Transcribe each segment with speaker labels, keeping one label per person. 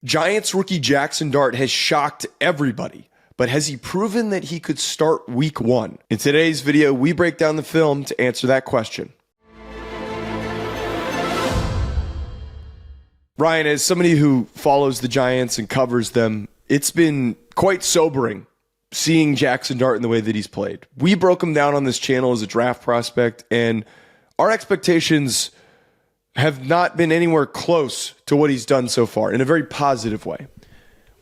Speaker 1: Giants rookie Jaxson Dart has shocked everybody, but has he proven that he could start week one? In today's video, we break down the film to answer that question. Ryan, as somebody who follows the Giants and covers them, it's been quite sobering seeing Jaxson Dart in the way that he's played. We broke him down on this channel as a draft prospect, and our expectations have not been anywhere close to what he's done so far in a very positive way.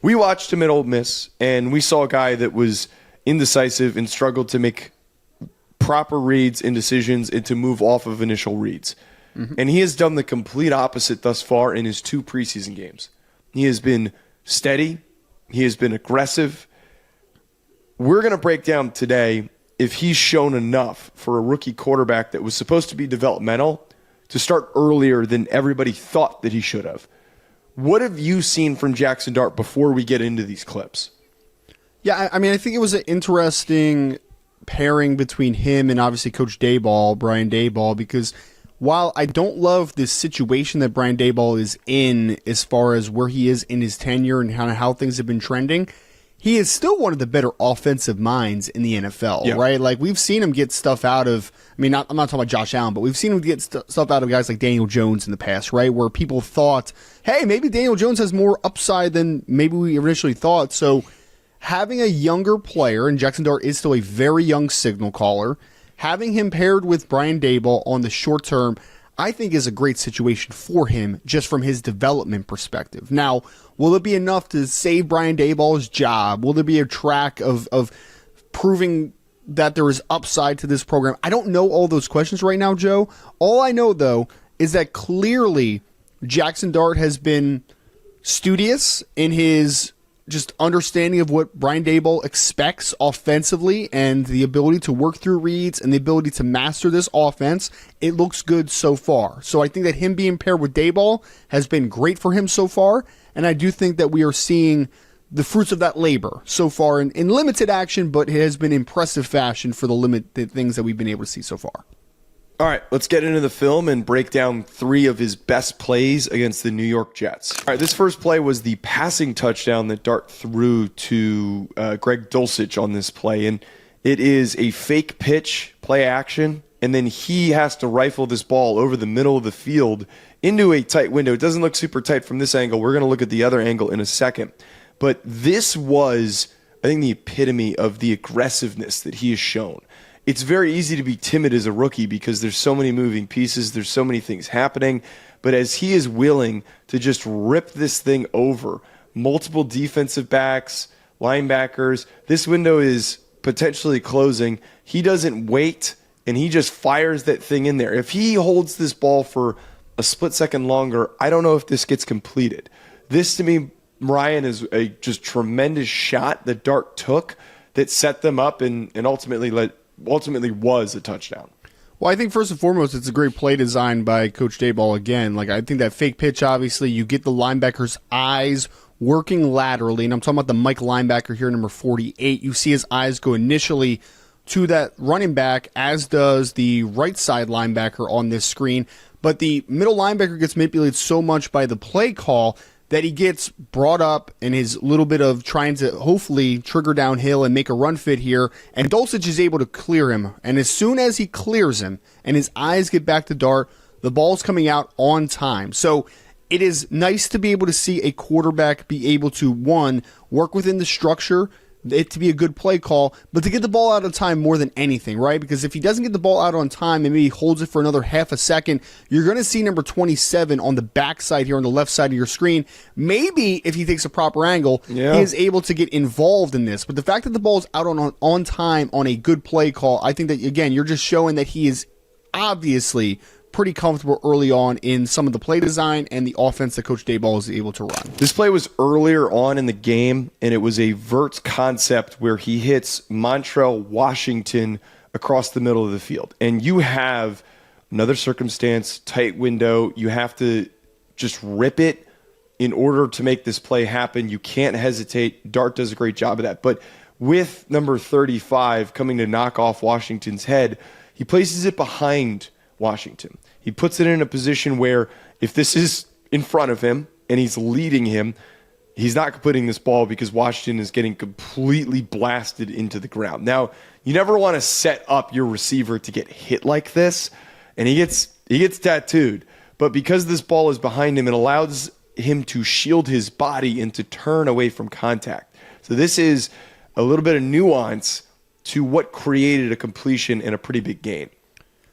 Speaker 1: We watched him at Ole Miss, and we saw a guy that was indecisive and struggled to make proper reads and decisions and to move off of initial reads. And he has done the complete opposite thus far in his 2 preseason games. He has been steady. He has been aggressive. We're going to break down today if he's shown enough for a rookie quarterback that was supposed to be developmental to start earlier than everybody thought that he should have. What have you seen from Jaxson Dart before we get into these clips?
Speaker 2: Yeah, I mean, I think it was an interesting pairing between him and obviously Coach Daboll, Brian Daboll, because while I don't love this situation that Brian Daboll is in as far as where he is in his tenure and how things have been trending, he is still one of the better offensive minds in the NFL, right? Like, we've seen him get stuff out of, I mean, I'm not talking about Josh Allen, but we've seen him get stuff out of guys like Daniel Jones in the past, right? Where people thought, hey, maybe Daniel Jones has more upside than maybe we initially thought. So having a younger player, and Jaxson Dart is still a very young signal caller, having him paired with Brian Daboll on the short term, I think is a great situation for him just from his development perspective. Now, will it be enough to save Brian Daboll's job? Will there be a track of proving that there is upside to this program? I don't know all those questions right now, Joe. All I know, though, is that clearly Jaxson Dart has been studious in his just understanding of what Brian Daboll expects offensively and the ability to work through reads and the ability to master this offense. It looks good so far. So I think that him being paired with Daboll has been great for him so far, and I do think that we are seeing the fruits of that labor so far in limited action, but it has been impressive fashion for the limited things that we've been able to see so far.
Speaker 1: All right, let's get into the film and break down 3 of his best plays against the New York Jets. All right, this first play was the passing touchdown that Dart threw to Greg Dulcich on this play, and it is a fake pitch, play action, and then he has to rifle this ball over the middle of the field into a tight window. It doesn't look super tight from this angle. We're going to look at the other angle in a second. But this was, I think, the epitome of the aggressiveness that he has shown. It's very easy to be timid as a rookie because there's so many moving pieces, there's so many things happening, but as he is willing to just rip this thing over, multiple defensive backs, linebackers, this window is potentially closing. He doesn't wait, and he just fires that thing in there. If he holds this ball for a split second longer, I don't know if this gets completed. This, to me, Ryan, is a just tremendous shot that Dart took that set them up and ultimately was a touchdown.
Speaker 2: Well, I think first and foremost, it's a great play design by Coach Daboll again. Like, I think that fake pitch, obviously, you get the linebacker's eyes working laterally, and I'm talking about the Mike linebacker here, number 48. You see his eyes go initially to that running back, as does the right side linebacker on this screen. But the middle linebacker gets manipulated so much by the play call that he gets brought up in his little bit of trying to hopefully trigger downhill and make a run fit here, and Dulcich is able to clear him. And as soon as he clears him and his eyes get back to Dart, the ball's coming out on time. So it is nice to be able to see a quarterback be able to, one, work within the structure, it to be a good play call, but to get the ball out on time more than anything, right? Because if he doesn't get the ball out on time and maybe holds it for another half a second, you're going to see number 27 on the backside here on the left side of your screen. Maybe if he takes a proper angle, he is able to get involved in this. But the fact that the ball is out on time on a good play call, I think that, again, you're just showing that he is obviously pretty comfortable early on in some of the play design and the offense that Coach Daboll is able to run.
Speaker 1: This play was earlier on in the game, and it was a vert concept where he hits Montrell Washington across the middle of the field. And you have another circumstance, tight window. You have to just rip it in order to make this play happen. You can't hesitate. Dart does a great job of that. But with number 35 coming to knock off Washington's head, he places it behind Washington. He puts it in a position where if this is in front of him and he's leading him, he's not completing this ball because Washington is getting completely blasted into the ground. Now, you never want to set up your receiver to get hit like this, and he gets tattooed. But because this ball is behind him, it allows him to shield his body and to turn away from contact. So this is a little bit of nuance to what created a completion and a pretty big gain.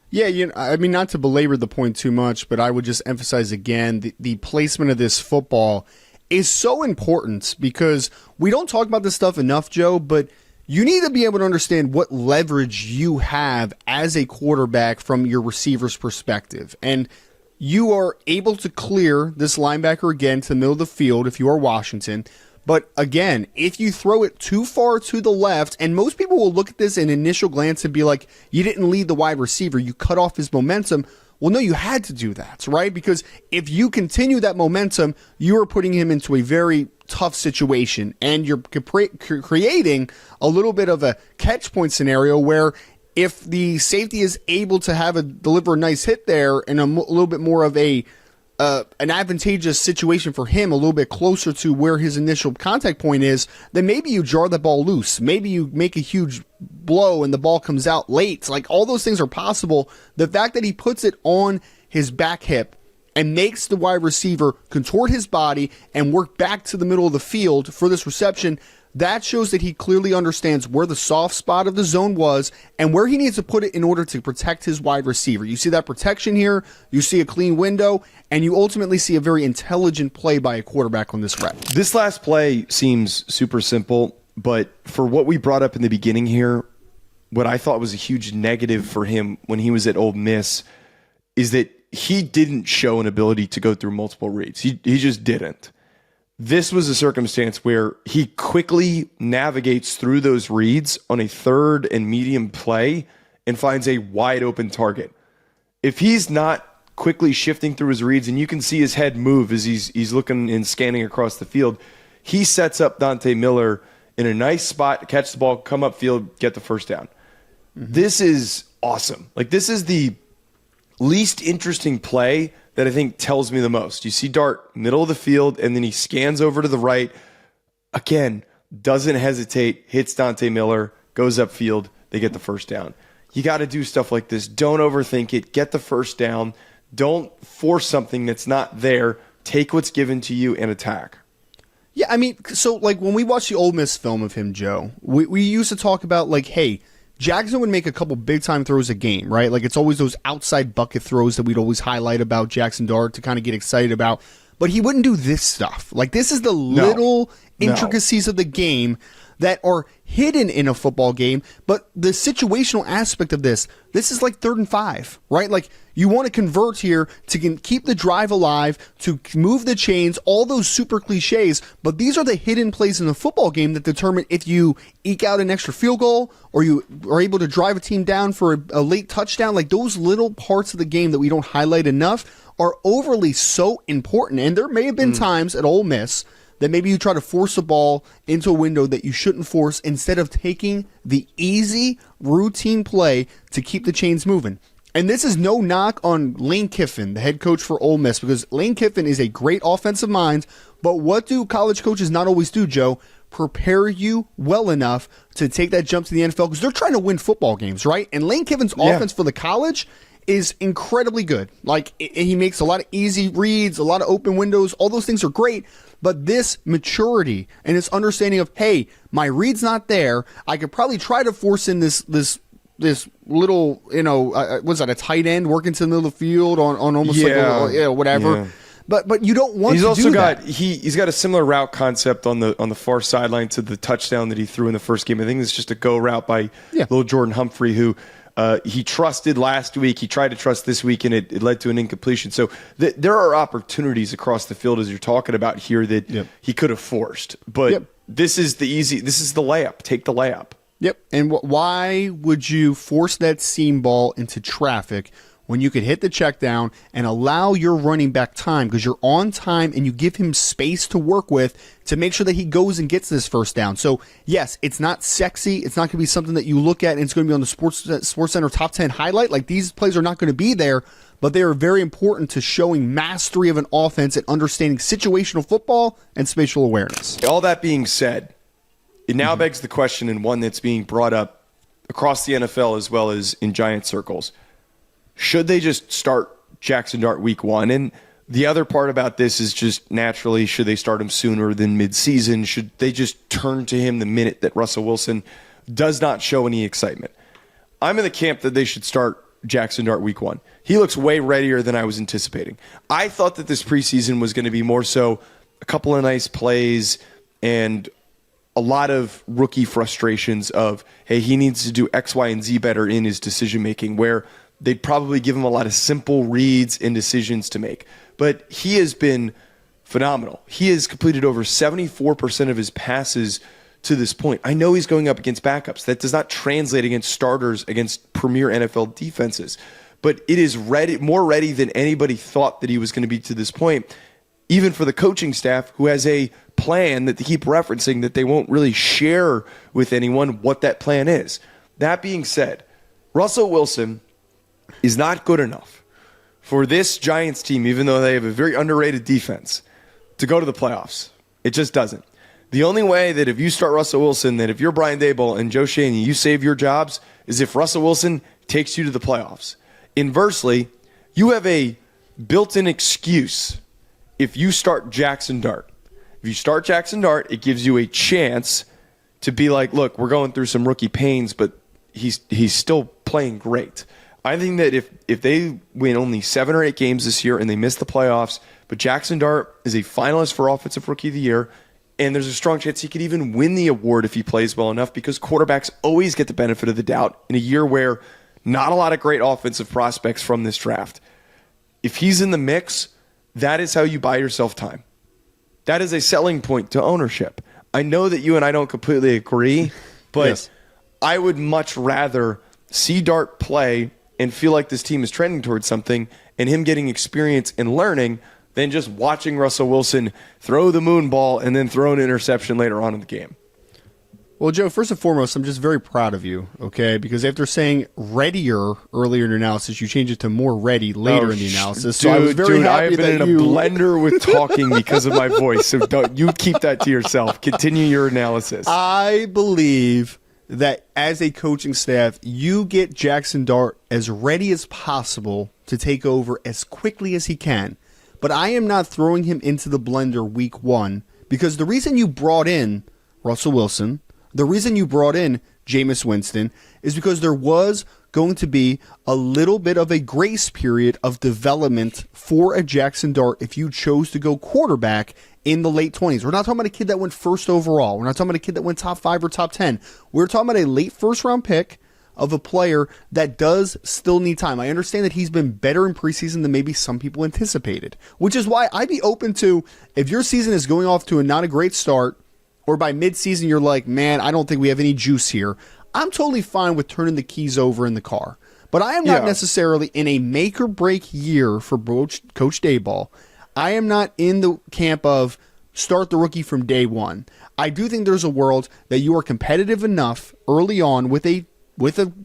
Speaker 2: Yeah, I mean, not to belabor the point too much, but I would just emphasize again, the placement of this football is so important because we don't talk about this stuff enough, Joe, but you need to be able to understand what leverage you have as a quarterback from your receiver's perspective. And you are able to clear this linebacker again to the middle of the field if you are Washington. But again, if you throw it too far to the left, and most people will look at this in initial glance and be like, you didn't lead the wide receiver, you cut off his momentum. Well, no, you had to do that, right? Because if you continue that momentum, you are putting him into a very tough situation, and you're creating a little bit of a catch point scenario where if the safety is able to deliver a nice hit there and a little bit more of an advantageous situation for him, a little bit closer to where his initial contact point is, then maybe you jar the ball loose. Maybe you make a huge blow and the ball comes out late. Like, all those things are possible. The fact that he puts it on his back hip and makes the wide receiver contort his body and work back to the middle of the field for this reception, that shows that he clearly understands where the soft spot of the zone was and where he needs to put it in order to protect his wide receiver. You see that protection here, you see a clean window, and you ultimately see a very intelligent play by a quarterback on this rep.
Speaker 1: This last play seems super simple, but for what we brought up in the beginning here, what I thought was a huge negative for him when he was at Ole Miss is that he didn't show an ability to go through multiple reads. He just didn't. This was a circumstance where he quickly navigates through those reads on a third and medium play and finds a wide open target. If he's not quickly shifting through his reads, and you can see his head move as he's looking and scanning across the field, he sets up Dante Miller in a nice spot to catch the ball, come upfield, get the first down. Mm-hmm. This is awesome. Like, this is the least interesting play that I think tells me the most. You see Dart, middle of the field, and then he scans over to the right. Again, doesn't hesitate, hits Dante Miller, goes upfield, they get the first down. You got to do stuff like this. Don't overthink it. Get the first down. Don't force something that's not there. Take what's given to you and attack.
Speaker 2: Yeah, I mean, so like when we watch the Ole Miss film of him, Joe, we used to talk about like, hey, Jackson would make a couple big-time throws a game, right? Like, it's always those outside bucket throws that we'd always highlight about Jaxson Dart to kind of get excited about. But he wouldn't do this stuff. Like, this is the little intricacies of the game that are hidden in a football game. But the situational aspect of this is like 3rd and 5, right? Like, you want to convert here to keep the drive alive, to move the chains, all those super cliches. But these are the hidden plays in the football game that determine if you eke out an extra field goal or you are able to drive a team down for a late touchdown. Like, those little parts of the game that we don't highlight enough are overly so important. And there may have been times at Ole Miss that maybe you try to force a ball into a window that you shouldn't force instead of taking the easy routine play to keep the chains moving. And this is no knock on Lane Kiffin, the head coach for Ole Miss, because Lane Kiffin is a great offensive mind, but what do college coaches not always do, Joe? Prepare you well enough to take that jump to the NFL, because they're trying to win football games, right? And Lane Kiffin's offense for the college is incredibly good. Like, he makes a lot of easy reads, a lot of open windows. All those things are great. But this maturity and this understanding of, hey, my read's not there. I could probably try to force in this little, what's that, a tight end working to the middle of the field on almost whatever. Yeah. But you don't want to do that.
Speaker 1: He's got a similar route concept on the far sideline to the touchdown that he threw in the first game. I think it's just a go route by little Jordan Humphrey, who he trusted last week. He tried to trust this week, and it led to an incompletion. So there are opportunities across the field, as you're talking about here, that he could have forced. But this is the layup. Take the layup.
Speaker 2: Yep. And why would you force that seam ball into traffic when you could hit the check down and allow your running back time, because you're on time and you give him space to work with to make sure that he goes and gets this first down? So, yes, it's not sexy. It's not going to be something that you look at and it's going to be on the Sports Center top 10 highlight. Like, these plays are not going to be there, but they are very important to showing mastery of an offense and understanding situational football and spatial awareness.
Speaker 1: All that being said, it now begs the question, and one that's being brought up across the NFL as well as in Giant circles. Should they just start Jaxson Dart week 1? And the other part about this is just naturally, should they start him sooner than midseason? Should they just turn to him the minute that Russell Wilson does not show any excitement? I'm in the camp that they should start Jaxson Dart week 1. He looks way readier than I was anticipating. I thought that this preseason was going to be more so a couple of nice plays and a lot of rookie frustrations of, hey, he needs to do X, Y, and Z better in his decision-making, where they'd probably give him a lot of simple reads and decisions to make. But he has been phenomenal. He has completed over 74% of his passes to this point. I know he's going up against backups. That does not translate against starters, against premier NFL defenses. But it is more ready than anybody thought that he was going to be to this point, even for the coaching staff, who has a plan that they keep referencing that they won't really share with anyone what that plan is. That being said, Russell Wilson is not good enough for this Giants team, even though they have a very underrated defense, to go to the playoffs. It just doesn't. The only way that if you start Russell Wilson, that if you're Brian Daboll and Joe Shaney, you save your jobs, is if Russell Wilson takes you to the playoffs. Inversely, you have a built-in excuse if you start Jaxson Dart. If you start Jaxson Dart, it gives you a chance to be like, look, we're going through some rookie pains, but he's still playing great. I think that if they win only 7 or 8 games this year and they miss the playoffs, but Jaxson Dart is a finalist for Offensive Rookie of the Year, and there's a strong chance he could even win the award if he plays well enough, because quarterbacks always get the benefit of the doubt in a year where not a lot of great offensive prospects from this draft. If he's in the mix, that is how you buy yourself time. That is a selling point to ownership. I know that you and I don't completely agree, but yes, I would much rather see Dart play and feel like this team is trending towards something and him getting experience and learning than just watching Russell Wilson throw the moon ball and then throw an interception later on in the game.
Speaker 2: Well, Joe, first and foremost, I'm just very proud of you, okay? Because after saying readier earlier in your analysis, you changed it to more ready later in the analysis. So I was very happy
Speaker 1: I have been
Speaker 2: that
Speaker 1: in a blender with talking because of my voice. So you keep that to yourself. Continue your analysis.
Speaker 2: I believe that as a coaching staff, you get Jaxson Dart as ready as possible to take over as quickly as he can. But I am not throwing him into the blender week 1, because the reason you brought in Russell Wilson, the reason you brought in Jameis Winston, is because there was going to be a little bit of a grace period of development for a Jaxson Dart if you chose to go quarterback in the late 20s. We're not talking about a kid that went first overall. We're not talking about a kid that went top 5 or top 10. We're talking about a late first-round pick of a player that does still need time. I understand that he's been better in preseason than maybe some people anticipated, which is why I'd be open to, if your season is going off to not a great start, or by midseason you're like, man, I don't think we have any juice here, I'm totally fine with turning the keys over in the car. But I am not necessarily in a make-or-break year for Coach Daboll. I am not in the camp of start the rookie from day one. I do think there's a world that you are competitive enough early on with a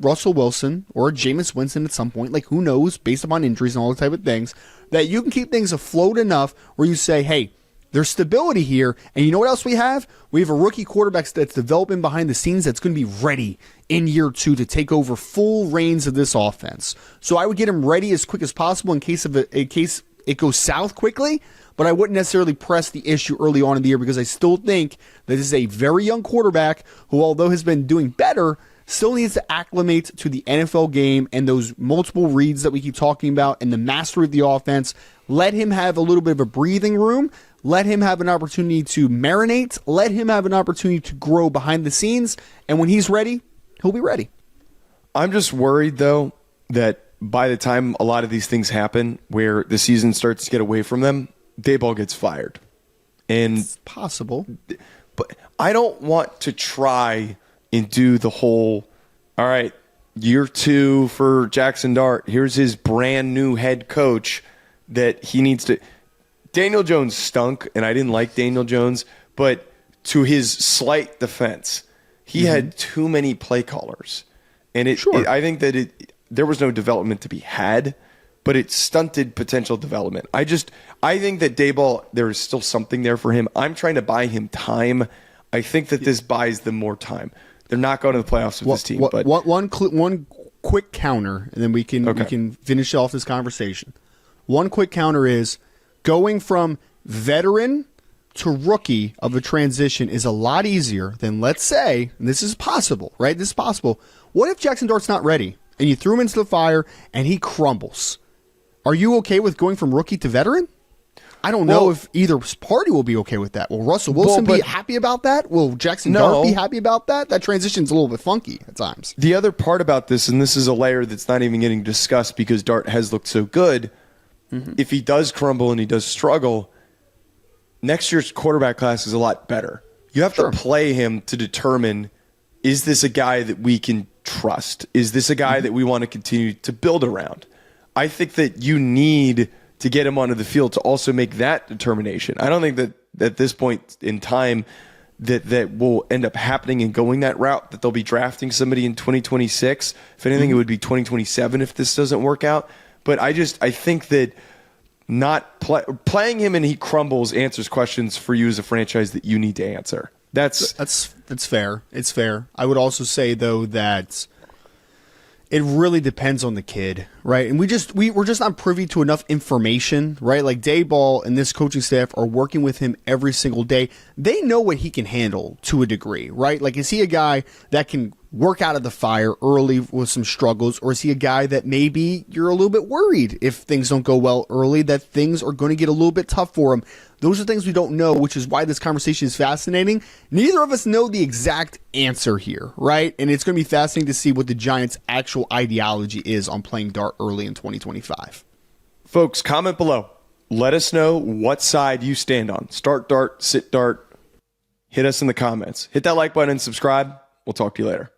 Speaker 2: Russell Wilson or a Jameis Winston at some point, like who knows, based upon injuries and all the type of things, that you can keep things afloat enough where you say, hey, there's stability here, and you know what else we have? We have a rookie quarterback that's developing behind the scenes that's going to be ready in year 2 to take over full reins of this offense. So I would get him ready as quick as possible in case it goes south quickly, but I wouldn't necessarily press the issue early on in the year, because I still think that this is a very young quarterback who, although has been doing better, still needs to acclimate to the NFL game and those multiple reads that we keep talking about and the mastery of the offense. Let him have a little bit of a breathing room. Let him have an opportunity to marinate. Let him have an opportunity to grow behind the scenes. And when he's ready, he'll be ready.
Speaker 1: I'm just worried, though, that by the time a lot of these things happen where the season starts to get away from them, Daboll gets fired. And
Speaker 2: it's possible.
Speaker 1: But I don't want to try and do the whole, all right, year 2 for Jaxson Dart. Here's his brand new head coach that he needs to. Daniel Jones stunk, and I didn't like Daniel Jones, but to his slight defense, he had too many play callers. And I think that there was no development to be had but it stunted potential development. I think that Daboll, there is still something there for him. I'm trying to buy him time. I think that this buys them more time. They're not going to the playoffs with this team. But
Speaker 2: one quick counter, and then we can finish off this conversation. One quick counter is going from veteran to rookie of a transition is a lot easier than, let's say, and this is possible, right? This is possible. What if Jaxson Dart's not ready and you threw him into the fire and he crumbles? Are you okay with going from rookie to veteran? I don't know if either party will be okay with that. Will Russell Wilson be happy about that? Will Jaxson Dart be happy about that? That transition's a little bit funky at times.
Speaker 1: The other part about this, and this is a layer that's not even getting discussed because Dart has looked so good, if he does crumble and he does struggle, next year's quarterback class is a lot better. You have to play him to determine, is this a guy that we can trust? Is this a guy that we want to continue to build around? I think that you need to get him onto the field to also make that determination. I don't think that at this point in time that will end up happening and going that route, that they'll be drafting somebody in 2026. If anything, it would be 2027 if this doesn't work out. But I think that not playing him and he crumbles answers questions for you as a franchise that you need to answer. That's
Speaker 2: fair. It's fair. I would also say, though, that it really depends on the kid, right? And we're just not privy to enough information, right? Like Daboll and this coaching staff are working with him every single day. They know what he can handle to a degree, right? Like, is he a guy that can work out of the fire early with some struggles, or is he a guy that maybe you're a little bit worried if things don't go well early, that things are going to get a little bit tough for him? Those are things we don't know, which is why this conversation is fascinating. Neither of us know the exact answer here, right? And it's going to be fascinating to see what the Giants' actual ideology is on playing Dart early in 2025.
Speaker 1: Folks, comment below. Let us know what side you stand on. Start Dart, sit Dart. Hit us in the comments. Hit that like button and subscribe. We'll talk to you later.